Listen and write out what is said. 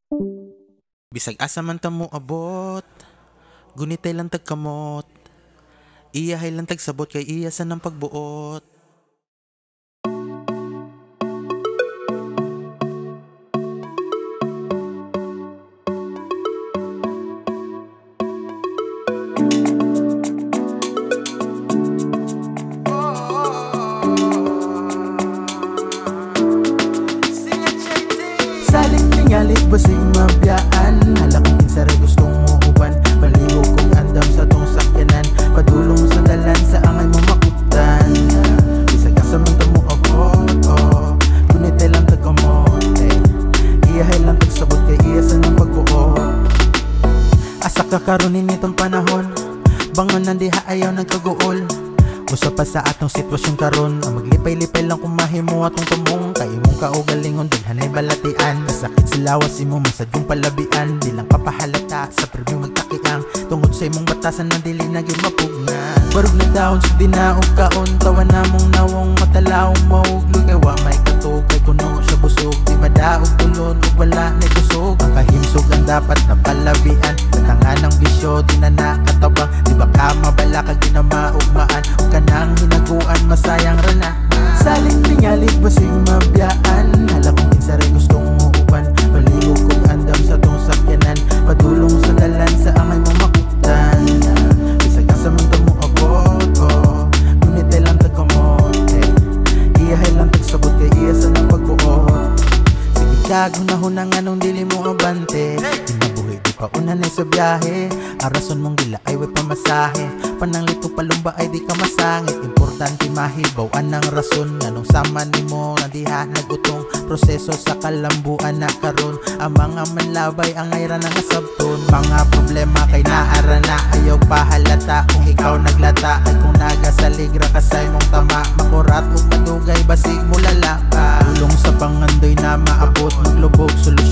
Bisag asa man ta mo abot, gunitay lang tagkamot. Iyahay lang tagsabot kay iya sa ng pagbuot. Saling tingali basig mabiyaan, halakang kinsara gustong mo uban. Paligo kong andam sa tong sakyanan, padulong sa dalan sa angay mo makuptan. Bisag asa man ta mo abot, gunitay lang tagkamot. Iyahay lang tagsabot kay iya sa ng pagbuot. Asa ka karonin itong panahon, bangon nang diha ayaw nagkaguol. Usa pa sa atong sitwasyon karon, ang maglipay-lipay lang kung mahimo atong tumong. Kay imong kaugalingon daghanay balatian, kasakit silawas imo masad yung palabian. Di lang papahalata sa preview magtakiang, tungod sa imong batasan ng dili na gyud mapugna. Barog na daon sa dinaog kaon, tawa namong nawong matalawong mauglo. Kay wa may katog kay kuno siya busog, di madaog tulon ug wala na kusog. Ang kahimsog ang dapat na palabian, katangan ng bisyo di na nakatabang. Di ba ka mabala kag ginamaugmaan, ug kanang hinaguan masayang rana. Saling tingali basig mabiyaan, halakong kinsara gustong mo uban. Paligo kong andam sa tong sakyanan, padulong sa dalan sa angay mo makuptan. Bisag asa man ta mo abot, gunitay lang tagkamot. Iyahay lang tagsabot kay iya sa ng pagbuot. Sige kagunahon anong dili mo abante, kinabuhi di pa unanay sa biyahe. Arason mong gila ay way pamasahe, pananglito palumba ay di ka masangit. Importante mahibawan ng rason, anong sama nimo na diha nagutong proseso sa kalambuan na karon. Ang mga manlabay ang ayra na nasabton, mga problema kay naara na ayaw pahalata. Kung ikaw naglata ay kung nagasaligra kasay mong tama, makurat o madugay basig mulala pa. Tulong sa pangandoy na maabot, maglubog solusyon